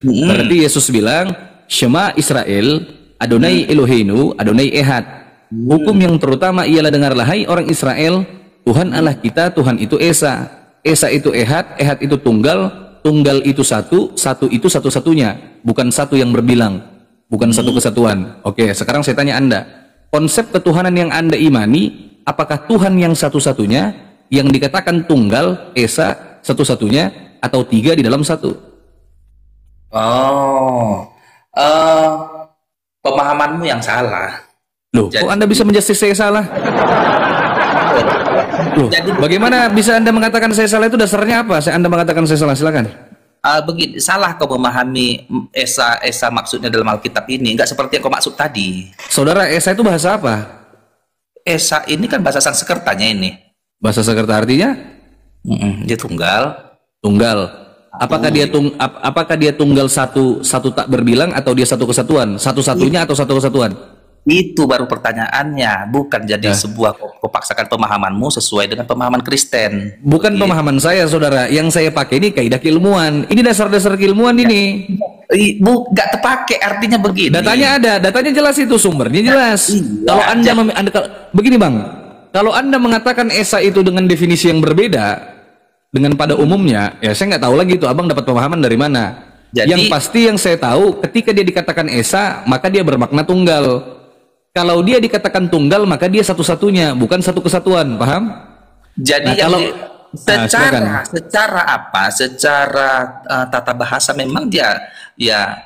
Berarti Yesus bilang, Shema Israel, Adonai Eloheinu, Adonai Ehad. Hukum yang terutama ialah dengarlah hai orang Israel, Tuhan Allah kita, Tuhan itu Esa. Esa itu Ehad, Ehad itu tunggal, tunggal itu satu, satu itu satu-satunya, bukan satu yang berbilang, bukan satu kesatuan. Oke, sekarang saya tanya Anda, konsep ketuhanan yang Anda imani, apakah Tuhan yang satu-satunya, yang dikatakan tunggal, Esa, satu-satunya, atau tiga di dalam satu? Oh, pemahamanmu yang salah. Loh, kok Anda bisa menjustis saya salah? Loh, bagaimana bisa Anda mengatakan saya salah, itu dasarnya apa? Anda mengatakan saya salah, silakan. Begini, salah kau memahami Esa maksudnya dalam Alkitab ini, nggak seperti yang kau maksud tadi. Saudara, Esa itu bahasa apa? Esa ini kan bahasa Sanskertanya ini. Bahasa Sanskerta artinya? Dia tunggal. Tunggal. Apakah dia tunggal satu tak berbilang, atau dia satu kesatuan? Satu-satunya atau satu kesatuan? Itu baru pertanyaannya, bukan jadi sebuah kau paksakan pemahamanmu sesuai dengan pemahaman Kristen. Bukan pemahaman saya, saudara. Yang saya pakai ini kaidah keilmuan. Ini dasar-dasar keilmuan ini. Nggak terpakai, artinya begini. Datanya ada, datanya jelas, itu sumbernya jelas. Kalau begini bang, kalau Anda mengatakan Esa itu dengan definisi yang berbeda dengan pada umumnya, ya saya nggak tahu lagi itu abang dapat pemahaman dari mana. Jadi, yang pasti yang saya tahu, ketika dia dikatakan Esa, maka dia bermakna tunggal. Kalau dia dikatakan tunggal, maka dia satu-satunya, bukan satu kesatuan, paham? Jadi secara tata bahasa memang dia, ya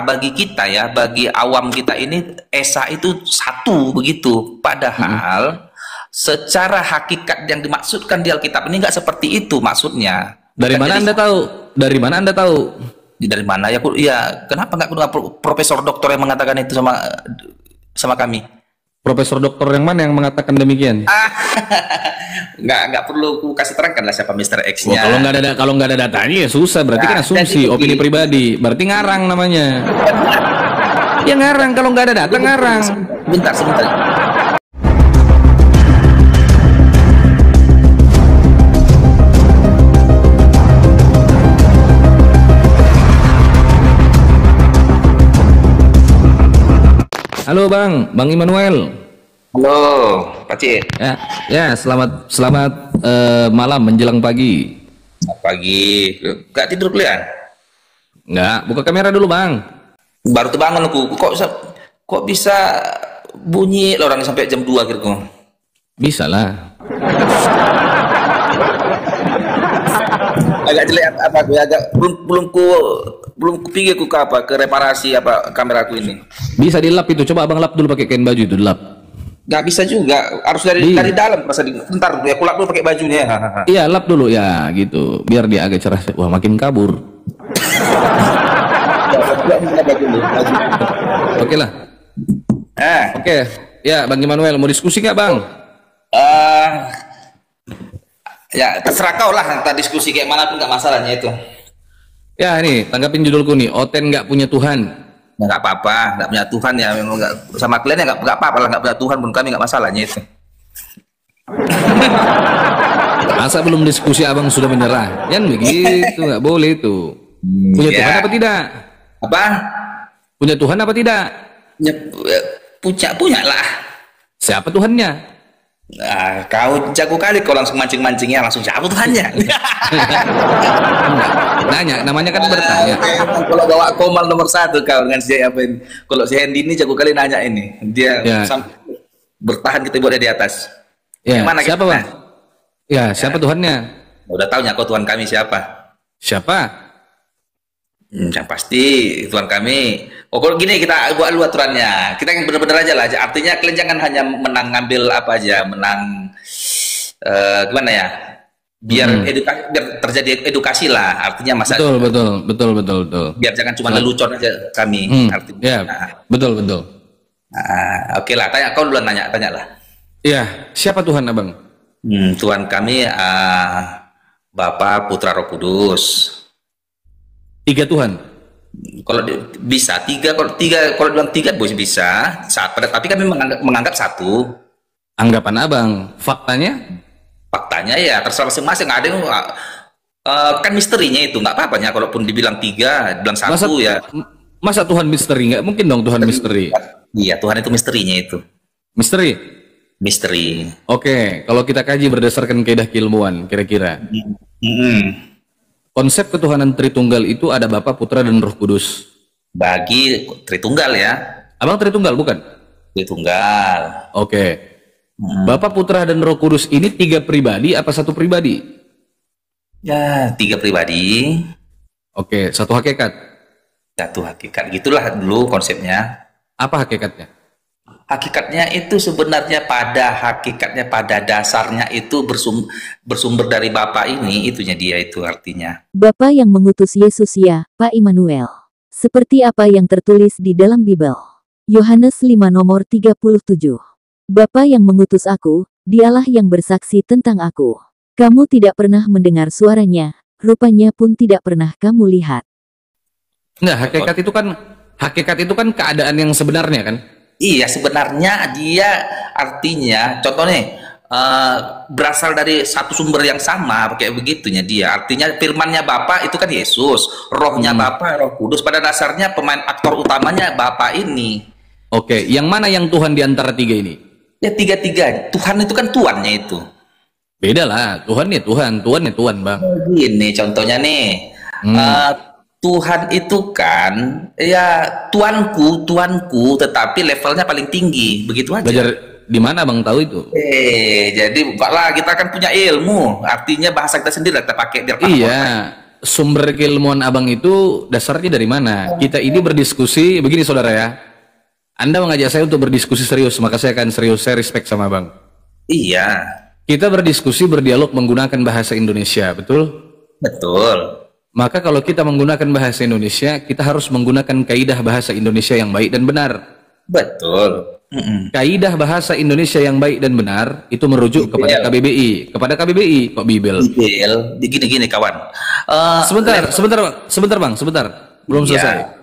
bagi kita ya, bagi awam kita ini Esa itu satu begitu. Padahal secara hakikat yang dimaksudkan di Alkitab ini nggak seperti itu maksudnya. Dari mana Anda tahu? Dari mana Anda tahu? Dari mana ya? Ya kenapa nggak profesor doktor yang mengatakan itu sama kami? Profesor doktor yang mana yang mengatakan demikian? Nggak perlu ku kasih terangkan lah siapa Mr. X-nya. Kalau nggak ada datanya ya susah, berarti kan asumsi, opini pribadi, berarti ngarang namanya. Ya ngarang, kalau nggak ada data ngarang. Sebentar. Halo Bang Immanuel. Halo Pak Cik. Ya selamat malam menjelang pagi. Selamat pagi. Gak tidur kalian? Nggak, buka kamera dulu Bang. Baru terbangun aku. Kok bisa bunyi orang sampai jam 2 akhirku? Bisa lah. Agak jelek apa gue, belum kupikir ke reparasi kameraku ini. Bisa dilap itu, coba abang lap dulu pakai kain baju itu, dilap. Nggak bisa juga, harus dari dalam. Bentar ya, aku lap dulu pakai bajunya. Iya, lap dulu ya gitu, biar dia agak cerah. Wah, makin kabur. Oke lah. Oke, ya Bang Immanuel, mau diskusi nggak Bang? Ya terserah kau lah, entah diskusi kayak mana pun nggak masalahnya itu. Ya ini tanggapin judulku nih, Oten nggak punya Tuhan. Ya nggak apa-apa, nggak punya Tuhan ya memang nggak, sama kalian ya nggak apa-apa lah, nggak punya Tuhan pun kami nggak masalahnya itu. Masa belum diskusi abang sudah menyerah? Yan begitu, nggak boleh itu. Punya Tuhan apa tidak? Apa? Punya Tuhan apa tidak? Punya lah. Siapa Tuhannya? Nah, kau jago kali, kau langsung mancing-mancingnya, langsung siapa Tuhannya? Nanya, namanya kan bertanya. Kalau bawa Komal nomor 1 kau dengan si apa ini. Kalau si Hendy ini jago kali nanya ini. Dia bertahan kita buat dia di atas. Ya, mana siapa Bang? Ya, siapa Tuhannya? Udah tahu kau Tuhan kami siapa? Siapa? Yang pasti Tuhan kami. Kalau gini kita buat aturannya. Kita yang benar-benar aja lah. Artinya kalian jangan hanya menang ngambil apa aja, menang gimana ya? Biar terjadi edukasi lah. Artinya masa betul. Biar jangan cuma lelucon aja kami. Artinya. Ya, betul. Oke lah, kau duluan tanya lah. Iya, siapa Tuhan abang? Tuhan kami Bapa, Putra, Roh Kudus. 3 Tuhan. Kalau bisa 3, kalau bilang 3 bisa. Tapi kami menganggap 1. Anggapan abang, faktanya? Faktanya ya terserah masing-masing. Ada yang Kan misterinya itu nggak apa-apa ya, kalaupun dibilang tiga, bilang Masa satu ya. masa Tuhan misteri? Nggak mungkin dong Tuhan misteri. Iya, Tuhan itu misterinya itu. Misteri. Misteri. Oke, kalau kita kaji berdasarkan kaidah keilmuan, kira-kira Mm-mm. konsep ketuhanan Tritunggal itu ada Bapa, Putra, dan Roh Kudus. Bagi Tritunggal ya. Abang Tritunggal bukan? Tritunggal. Oke. Bapa, Putra, dan Roh Kudus ini 3 pribadi apa 1 pribadi? Ya, 3 pribadi, Oke, 1 hakikat. satu hakikat. Gitulah dulu konsepnya. Apa hakikatnya? Hakikatnya itu sebenarnya pada dasarnya itu bersumber dari Bapa ini, itunya dia itu artinya. Bapa yang mengutus Yesus ya, Pak Immanuel. Seperti apa yang tertulis di dalam Bible. Yohanes 5 nomor 37. Bapa yang mengutus aku, dialah yang bersaksi tentang aku. Kamu tidak pernah mendengar suaranya, rupanya pun tidak pernah kamu lihat. Nah, hakikat itu kan keadaan yang sebenarnya kan? Iya, sebenarnya dia artinya, contohnya berasal dari satu sumber yang sama, kayak begitunya dia. Artinya firmannya Bapa itu kan Yesus, rohnya Bapa, Roh Kudus. Pada dasarnya pemain aktor utamanya Bapa ini. Oke, yang mana yang Tuhan di antara 3 ini? Ya tiga-tiga. Tuhan itu kan tuannya itu. Beda lah, Tuhan ya Tuhan Bang. Gini contohnya nih. Tuhan itu kan ya tuanku, tetapi levelnya paling tinggi, begitu aja. Belajar di mana Bang tahu itu? Jadi bukalah, kita kan punya ilmu, artinya bahasa kita sendiri kita pakai biar paham. Iya, sumber keilmuan Abang itu dasarnya dari mana? Kita ini berdiskusi begini saudara ya. Anda mengajak saya untuk berdiskusi serius, maka saya akan serius, saya respect sama Bang. Iya. Kita berdiskusi, berdialog menggunakan bahasa Indonesia, betul? Betul. Maka kalau kita menggunakan bahasa Indonesia, kita harus menggunakan kaidah bahasa Indonesia yang baik dan benar. Betul. Kaidah bahasa Indonesia yang baik dan benar itu merujuk kepada KBBI. Kepada KBBI kok Bibel? Bibel, gini kawan. Sebentar Bang, belum selesai.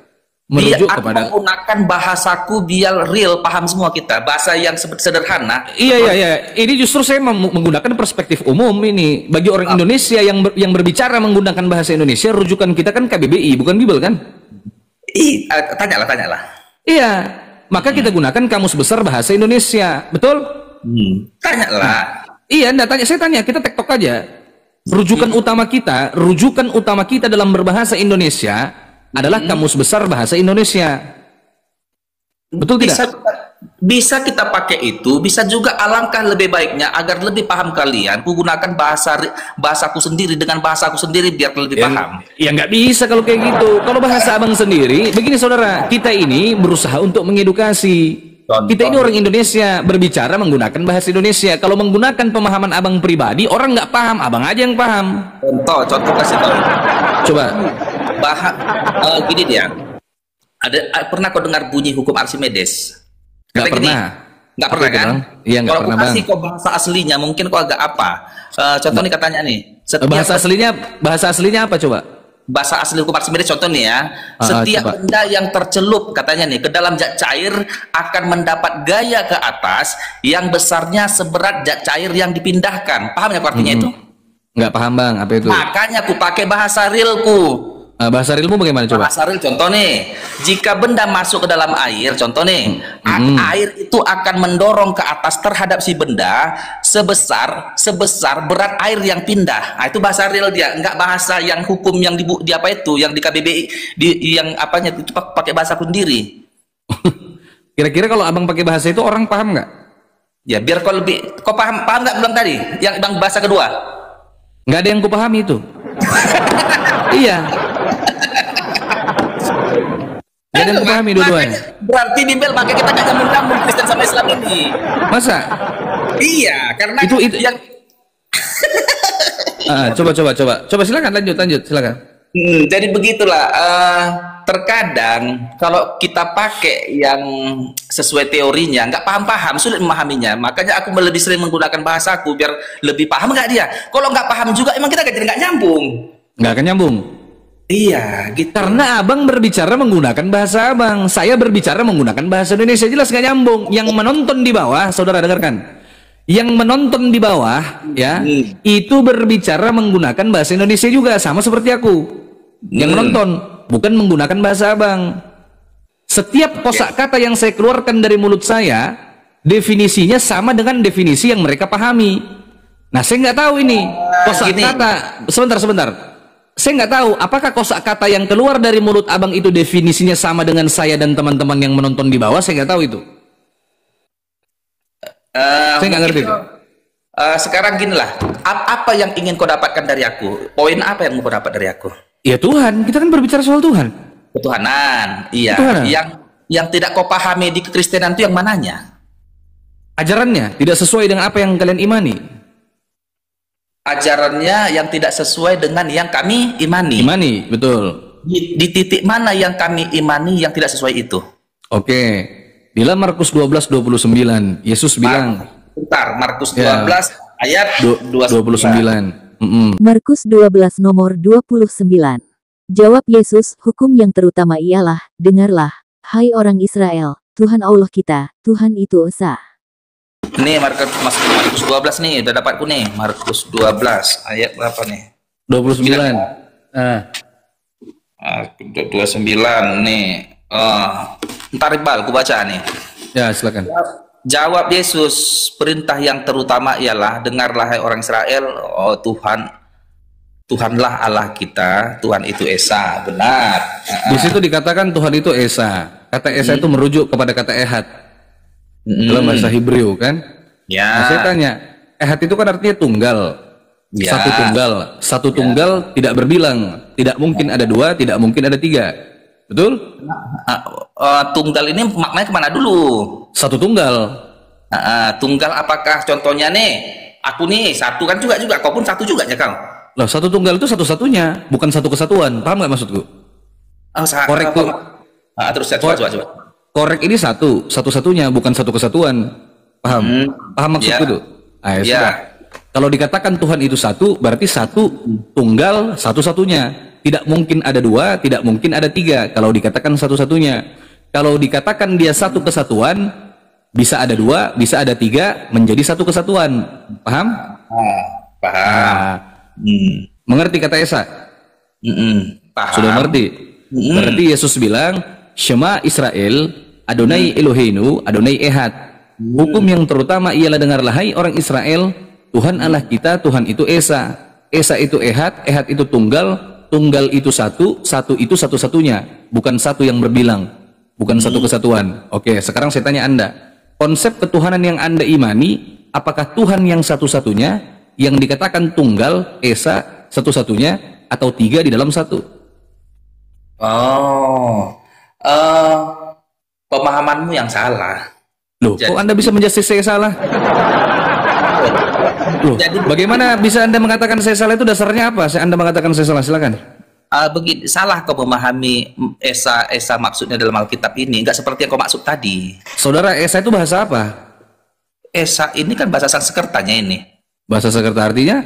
Merujuk aku kepada menggunakan bahasaku biar real, paham semua kita. Bahasa yang sederhana. Iya. Ini justru saya menggunakan perspektif umum ini. Bagi orang Indonesia yang berbicara menggunakan bahasa Indonesia, rujukan kita kan KBBI, bukan Bibel kan? Tanyalah. Iya. Maka kita gunakan Kamus Besar Bahasa Indonesia, betul? Tanyalah. Iya, saya tanya, kita tektok aja. Rujukan utama kita dalam berbahasa Indonesia adalah Kamus Besar Bahasa Indonesia. Betul tidak? Bisa kita pakai itu, bisa juga alangkah lebih baiknya agar lebih paham kalian, ku gunakan bahasaku sendiri dengan bahasaku sendiri biar lebih paham. Ya nggak bisa kalau kayak gitu. Kalau bahasa Abang sendiri, begini saudara, kita ini berusaha untuk mengedukasi. Kita ini orang Indonesia, berbicara menggunakan bahasa Indonesia. Kalau menggunakan pemahaman Abang pribadi, orang nggak paham, Abang aja yang paham. Contoh kasih tahu. Coba. Gini dia. Pernah kau dengar bunyi hukum Archimedes? Nggak pernah. Nggak pernah kan? Iya, nggak pernah Bang. Kalau bahasa aslinya mungkin kau agak apa? Contoh nih katanya nih. Bahasa aslinya apa coba? Bahasa asli hukum Archimedes contoh nih ya. Setiap benda yang tercelup katanya nih ke dalam zat cair akan mendapat gaya ke atas yang besarnya seberat zat cair yang dipindahkan. Paham ya artinya itu? Nggak paham Bang, apa itu? Makanya aku pakai bahasa realku. Bahasa realmu bagaimana coba? Bahasa real contoh nih, jika benda masuk ke dalam air, contoh nih, air itu akan mendorong ke atas terhadap si benda sebesar berat air yang pindah. Nah, itu bahasa real dia, enggak bahasa yang hukum yang di apa itu, yang di KBBI, yang apanya itu pakai bahasa sendiri. Kira-kira kalau Abang pakai bahasa itu orang paham nggak? Ya biar kau paham nggak bilang tadi, yang bahasa kedua? Nggak ada yang ku pahami itu. Iya. Gak ada yang kupahami dua-duanya. Berarti Bibel makanya kita gak nyambung-nyambung Kristen sama Islam ini. Masa? Iya, karena itu yang coba silakan lanjut silakan. Jadi begitulah. Terkadang kalau kita pakai yang sesuai teorinya nggak paham-paham, sulit memahaminya. Makanya aku lebih sering menggunakan bahasaku biar lebih paham nggak dia. Kalau nggak paham juga emang kita nggak nyambung. Nggak akan nyambung. Iya, gitu. Karena Abang berbicara menggunakan bahasa Abang, saya berbicara menggunakan bahasa Indonesia, jelas nggak nyambung. Yang menonton di bawah, saudara dengarkan. Yang menonton di bawah ya itu berbicara menggunakan bahasa Indonesia juga sama seperti aku. Yang menonton bukan menggunakan bahasa Abang. Setiap kosakata yang saya keluarkan dari mulut saya definisinya sama dengan definisi yang mereka pahami. Nah, saya nggak tahu ini kosakata. Sebentar. Saya nggak tahu apakah kosakata yang keluar dari mulut Abang itu definisinya sama dengan saya dan teman-teman yang menonton di bawah. Saya nggak tahu itu. Saya nggak ngerti itu. Sekarang ginilah, apa yang ingin kau dapatkan dari aku? Poin apa yang mau kau dapat dari aku? Ya Tuhan, kita kan berbicara soal Tuhan. Ketuhanan, iya. Ketuhanan. Yang tidak kau pahami di kekristenan itu yang mananya? Ajarannya tidak sesuai dengan apa yang kalian imani. Ajarannya yang tidak sesuai dengan yang kami imani. Imani, betul. Di titik mana yang kami imani yang tidak sesuai itu? Oke. Di dalam Markus 12:29, Yesus bilang, Bentar, Markus 12 ayat 29. Markus 12 nomor 29. Jawab Yesus, hukum yang terutama ialah, dengarlah, hai orang Israel, Tuhan Allah kita, Tuhan itu Esa. Nih Markus 12 nih, udah dapatku nih. Markus 12 ayat berapa nih? 29. 29 nih. Ntar Iqbal, aku baca nih. Ya, silakan. Jawab Yesus, perintah yang terutama ialah, dengarlah hai orang Israel, oh Tuhanlah Allah kita, Tuhan itu Esa. Benar. Di situ dikatakan Tuhan itu Esa. Kata Esa itu merujuk kepada kata Ehad dalam bahasa Hebrew kan? Ya. Nah, saya tanya, Ehad itu kan artinya tunggal. Ya. Satu tunggal tidak berbilang. Tidak mungkin ada dua, tidak mungkin ada tiga. Betul? Tunggal ini maknanya kemana dulu? Satu tunggal. Tunggal apakah contohnya nih? Aku nih satu kan juga, kau pun satu juga ya kau. Loh, satu tunggal itu satu-satunya, bukan satu kesatuan. Paham nggak maksudku? Korek tuh. Terus coba. Korek ini satu-satunya, bukan satu kesatuan. Paham? Paham maksudku tuh? Ya sudah. Kalau dikatakan Tuhan itu satu, berarti satu tunggal satu-satunya. Tidak mungkin ada dua, tidak mungkin ada tiga. Kalau dikatakan satu-satunya. Kalau dikatakan dia satu kesatuan, bisa ada dua, bisa ada tiga, menjadi satu kesatuan. Paham? Paham. Mengerti kata Esa? Paham. Sudah mengerti? Berarti Yesus bilang, Shema Israel, Adonai Eloheinu, Adonai Ehad. Hukum yang terutama ialah, dengarlah hai orang Israel, Tuhan Allah kita, Tuhan itu Esa. Esa itu Ehad, Ehad itu tunggal, tunggal itu satu, satu itu satu-satunya, bukan satu yang berbilang, bukan satu kesatuan. Oke, sekarang saya tanya Anda, konsep ketuhanan yang Anda imani, apakah Tuhan yang satu-satunya, yang dikatakan tunggal, Esa, satu-satunya, atau tiga di dalam satu? Pemahamanmu yang salah. Loh, kok Anda bisa menjustis saya salah? Loh, bagaimana bisa Anda mengatakan saya salah, itu dasarnya apa? Anda mengatakan saya salah, silakan. Begini, salah kau memahami Esa maksudnya dalam Alkitab ini, nggak seperti yang kau maksud tadi. Saudara, Esa itu bahasa apa? Esa ini kan bahasa Sanskertanya ini. Bahasa Sanskerta artinya?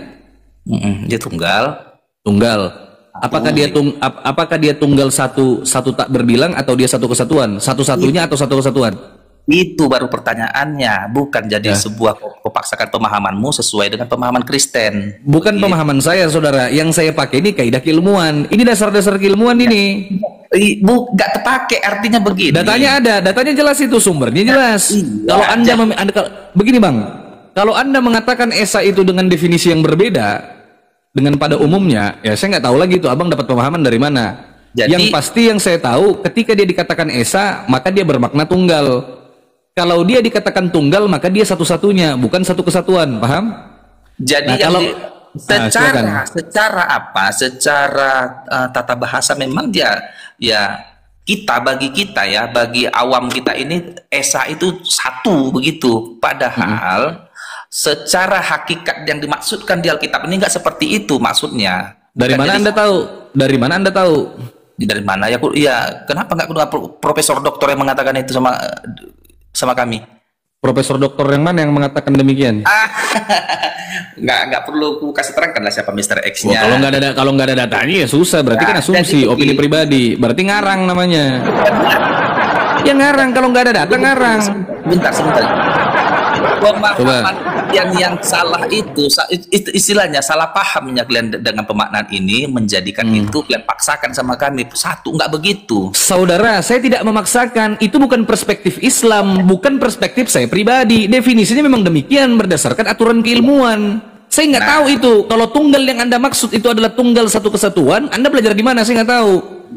Dia tunggal. Tunggal. Apakah dia tunggal satu tak berbilang, atau dia satu kesatuan? Satu-satunya atau satu kesatuan? Itu baru pertanyaannya, bukan jadi sebuah kau paksakan pemahamanmu sesuai dengan pemahaman Kristen. Bukan pemahaman saya, saudara. Yang saya pakai ini kaidah keilmuan. Ini dasar-dasar keilmuan ini. Nggak terpakai, artinya begini. Datanya ada, datanya jelas, itu sumbernya jelas. Kalau begini Bang, kalau Anda mengatakan Esa itu dengan definisi yang berbeda dengan pada umumnya, ya saya nggak tahu lagi itu Abang dapat pemahaman dari mana. Yang pasti yang saya tahu, ketika dia dikatakan Esa, maka dia bermakna tunggal. Kalau dia dikatakan tunggal, maka dia satu-satunya, bukan satu kesatuan, paham? Jadi secara tata bahasa memang dia, ya bagi kita ya, bagi awam kita ini Esa itu satu begitu. Padahal secara hakikat yang dimaksudkan di Alkitab ini nggak seperti itu maksudnya. Dari mana Anda tahu? Dari mana Anda tahu? Dari mana ya? Kenapa nggak profesor doktor yang mengatakan itu sama kami? Profesor doktor yang mana yang mengatakan demikian? Nggak perlu ku kasih terangkan lah siapa Mr. X-nya. Kalau nggak ada datanya ya susah, berarti kan asumsi, opini pribadi, berarti ngarang namanya. Ya ngarang, kalau nggak ada data ngarang. Sebentar. pemahaman yang salah itu istilahnya salah pahamnya kalian dengan pemaknaan ini menjadikan itu kalian paksakan sama kami. Satu, nggak begitu. Saudara, saya tidak memaksakan. Itu bukan perspektif Islam, bukan perspektif saya pribadi. Definisinya memang demikian berdasarkan aturan keilmuan. Saya nggak tahu itu. Kalau tunggal yang Anda maksud itu adalah tunggal satu kesatuan, Anda belajar di mana? Saya nggak tahu.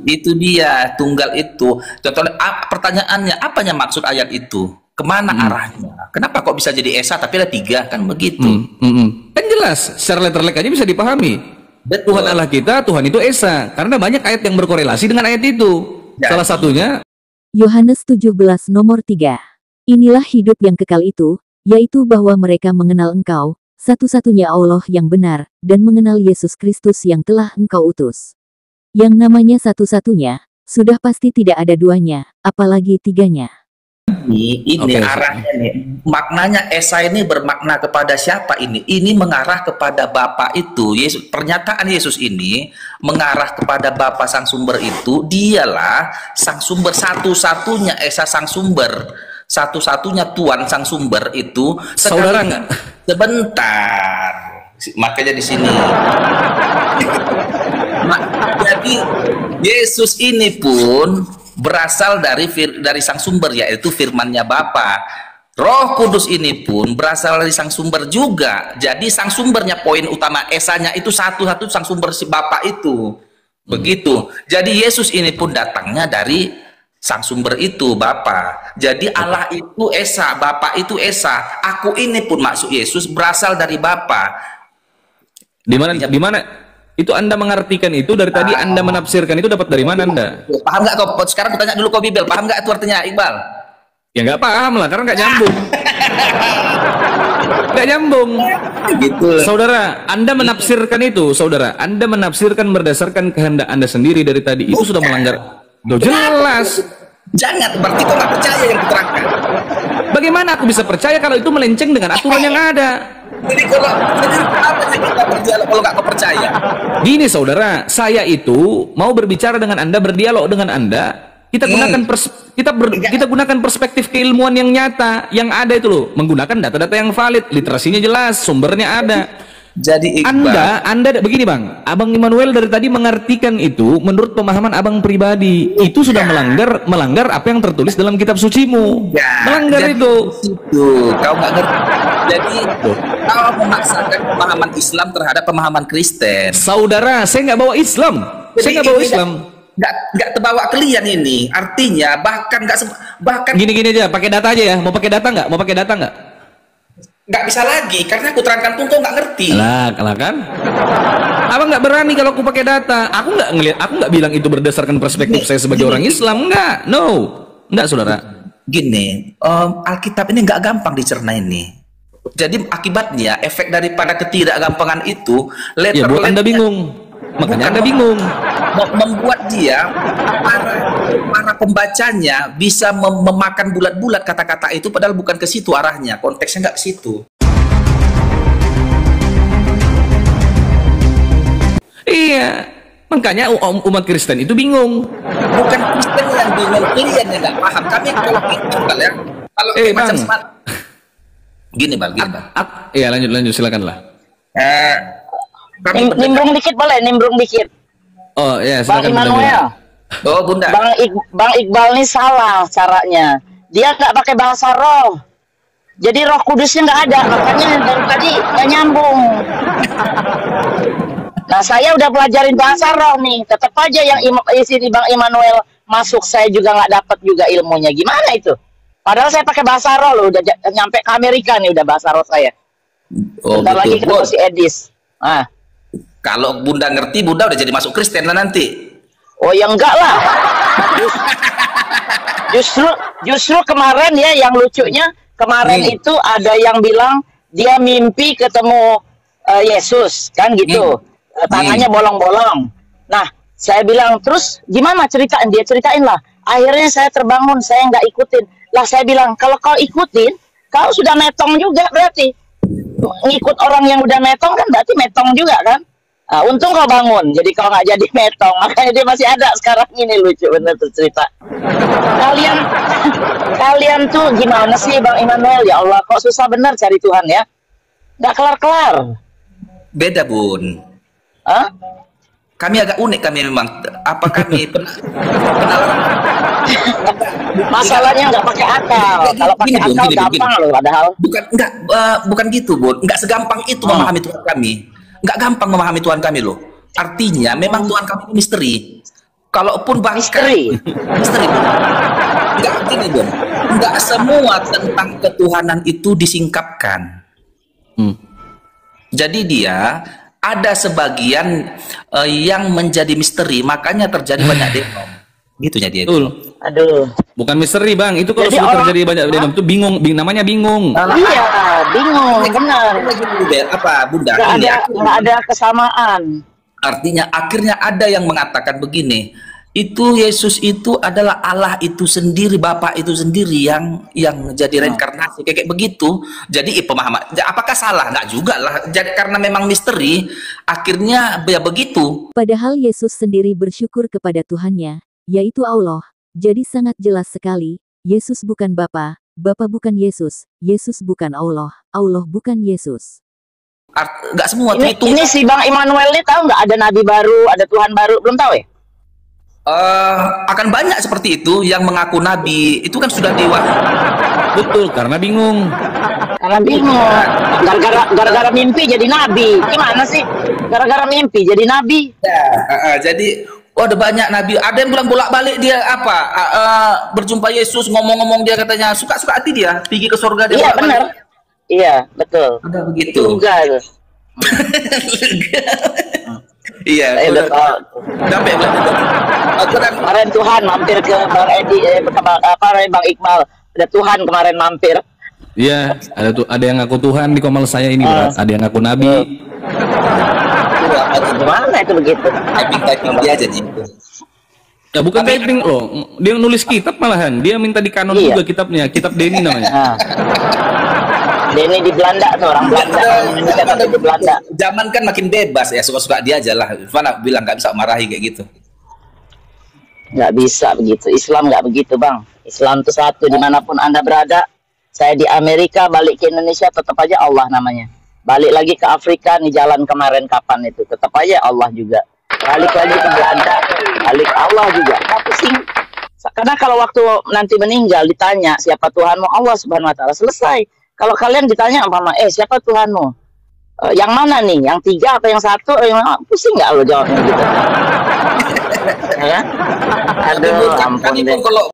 Itu dia tunggal itu. Contohnya pertanyaannya, apanya maksud ayat itu? Kemana arahnya? Kenapa kok bisa jadi Esa tapi ada 3 kan begitu? Kan jelas, secara letterlek aja bisa dipahami. Betul. Tuhan Allah kita, Tuhan itu Esa. Karena banyak ayat yang berkorelasi dengan ayat itu. Salah satunya Yohanes 17 nomor 3. Inilah hidup yang kekal itu, yaitu bahwa mereka mengenal Engkau, satu-satunya Allah yang benar, dan mengenal Yesus Kristus yang telah Engkau utus. Yang namanya satu-satunya, sudah pasti tidak ada duanya, apalagi 3-nya. Ini arahnya nih. Maknanya Esa ini bermakna kepada siapa ini? Ini mengarah kepada Bapa itu. Yesus, pernyataan Yesus ini mengarah kepada Bapa sang sumber itu. Dialah sang sumber satu-satunya Esa sang sumber. Satu-satunya Tuhan sang sumber itu. saudara nggak? Sebentar. Makanya di sini. Jadi Yesus ini pun berasal dari sang sumber, yaitu firman-Nya Bapa. Roh Kudus ini pun berasal dari sang sumber juga. Jadi sang sumbernya, poin utama Esanya itu satu-satu sang sumber si Bapa itu. Begitu. Jadi Yesus ini pun datangnya dari sang sumber itu, Bapa. Jadi Allah itu Esa, Bapa itu Esa. Aku ini pun maksud Yesus berasal dari Bapa. Di mana? Itu Anda mengartikan itu dari tadi Anda menafsirkan itu dapat dari mana Anda? Paham nggak kau? Sekarang bertanya dulu kau Bibel, paham nggak itu artinya, Iqbal? Ya nggak paham lah, karena nggak nyambung. Nggak nyambung. Gitu. Saudara, Anda menafsirkan itu, saudara. Anda menafsirkan berdasarkan kehendak Anda sendiri dari tadi. Itu sudah melanggar. Loh, jelas. Jangan, berarti kau nggak percaya yang diterangkan. Bagaimana aku bisa percaya kalau itu melenceng dengan aturan yang ada? Jadi apa yang kita berdialog kalau nggak kau percaya? Gini saudara, saya itu mau berbicara dengan Anda, berdialog dengan Anda. Kita gunakan kita gunakan perspektif keilmuan yang nyata, yang ada itu loh, menggunakan data-data yang valid, literasinya jelas, sumbernya ada. Jadi Iqbal, Anda begini Bang, Abang Immanuel dari tadi mengartikan itu menurut pemahaman Abang pribadi. Itu sudah melanggar apa yang tertulis dalam kitab sucimu. Melanggar itu. Kau nggak ngerti. Jadi kau memaksakan pemahaman Islam terhadap pemahaman Kristen. Saudara, saya nggak bawa Islam. Saya nggak bawa Islam. Nggak terbawa kalian ini. Artinya bahkan Gini aja, pakai data aja ya. Mau pakai data nggak? Mau pakai data nggak? Nggak bisa lagi karena aku terangkan pun kau nggak ngerti. Lah kan? Abang nggak berani kalau aku pakai data. Aku nggak bilang itu berdasarkan perspektif saya sebagai orang Islam. Nggak saudara. Gini, Alkitab ini nggak gampang dicerna ini. Jadi akibatnya efek daripada ketidakgampangan itu Ya buat Anda bingung. Makanya Anda bingung. Membuat dia para pembacanya bisa memakan bulat-bulat kata-kata itu padahal bukan ke situ arahnya, konteksnya nggak ke situ. Iya, makanya umat Kristen itu bingung. Bukan Kristen yang bingung, kalian yang nggak paham. Kami kalau ya, kalau macam Bang. Gini Bang. Iya lanjut silakanlah. Nimbrung dikit boleh, nimbrung dikit. Oh ya, Bang silakan. Immanuel. Oh Bunda. Bang Iqbal nih salah caranya. Dia nggak pakai bahasa roh. Jadi Roh Kudusnya nggak ada, makanya dari tadi nggak nyambung. Nah saya udah pelajarin bahasa roh nih, tetap aja yang isi di Bang Immanuel masuk saya juga nggak dapat juga ilmunya. Gimana itu? Padahal saya pakai bahasa roh loh, udah nyampe ke Amerika nih udah bahasa roh saya. Bentar lagi ketemu si Edis. Nah. Kalau Bunda ngerti, Bunda udah jadi masuk Kristen lah nanti. Oh ya enggak lah. Justru kemarin ya yang lucunya kemarin itu ada yang bilang dia mimpi ketemu Yesus kan gitu. Tangannya bolong-bolong. Nah, saya bilang terus gimana ceritain? Dia ceritain lah. Akhirnya saya terbangun, saya nggak ikutin. Lah saya bilang kalau kau ikutin, kau sudah metong juga berarti. Ngikut orang yang udah metong kan berarti metong juga kan? Untung kau bangun, jadi kau nggak jadi metong, makanya dia masih ada sekarang ini. Lucu bener tuh cerita. Kalian, kalian tuh gimana sih Bang Immanuel? Ya Allah, kok susah bener cari Tuhan ya? Nggak kelar-kelar. Beda Bun. Hah? Kami agak unik kami memang. Apa kami pernah Masalahnya nggak pakai akal. Kalau pakai Gini, Bun, akal gini, Bun, gampang gini. loh, padahal. Bukan gitu Bun. Enggak segampang itu memahami Tuhan kami. Enggak gampang memahami Tuhan kami loh. Artinya memang Tuhan kami itu misteri. Kalaupun Misteri. misteri. Enggak gini Bun. Enggak semua tentang ketuhanan itu disingkapkan. Jadi dia ada sebagian yang menjadi misteri, makanya terjadi banyak denom. Gitunya dia. Betul. Aduh. Bukan misteri bang, itu kalau Jadi sudah orang- terjadi banyak denom itu bingung, namanya bingung. Iya, bingung, benar. Apa Bunda? Nggak ada kesamaan. Artinya akhirnya ada yang mengatakan begini, itu Yesus itu adalah Allah itu sendiri, Bapa itu sendiri yang jadi reinkarnasi kayak begitu. Jadi pemahaman, apakah salah? Enggak juga lah. Jadi karena memang misteri, akhirnya ya begitu. Padahal Yesus sendiri bersyukur kepada Tuhannya, yaitu Allah. Jadi sangat jelas sekali, Yesus bukan Bapa, Bapa bukan Yesus, Yesus bukan Allah, Allah bukan Yesus. Enggak semua Ini si Bang Immanuel ini tahu nggak ada nabi baru, ada Tuhan baru, belum tahu ya? Akan banyak seperti itu yang mengaku nabi. Itu kan sudah Betul, karena bingung. Karena bingung. Gara-gara mimpi jadi nabi. Gimana sih? Gara-gara mimpi jadi nabi. jadi ada banyak nabi. Ada yang bilang bolak-balik dia apa? Berjumpa Yesus, ngomong-ngomong dia katanya suka-suka hati dia, pergi ke surga dia. Iya bolak-balik. benar. Iya betul. Ada begitu. Juga itu. Iya. Udah tahu. Sampai Kemarin Tuhan mampir ke Bang Edi, Bang Iqbal. Ada Tuhan kemarin mampir. Iya, ada yang ngaku Tuhan di komal saya ini berat, ada yang ngaku nabi. Gimana itu begitu? typing dia aja gitu. Ya bukan typing loh, dia nulis kitab malahan, dia minta di kanon Iya. juga kitabnya, kitab Denny namanya. Nah. Denny di Belanda tuh, orang Belanda. Indonesia tapi di Belanda. Zaman kan makin bebas ya, suka-suka dia aja lah. Mana bilang nggak bisa marahi kayak gitu. Nggak bisa begitu. Islam nggak begitu, Bang. Islam itu satu dimanapun Anda berada. Saya di Amerika, balik ke Indonesia, tetap aja Allah namanya. Balik lagi ke Afrika, nih jalan kemarin kapan itu, tetap aja Allah juga. Balik lagi ke Belanda, balik Allah juga. Nggak pusing. Karena kalau waktu nanti meninggal ditanya siapa Tuhanmu, Allah Subhanahu Wa Taala, selesai. Kalau kalian ditanya apa, siapa Tuhanmu? Yang mana nih? Yang 3 apa yang 1? Pusing nggak lo jawabnya gitu? Ya? Aduh, ampun deh. Kalau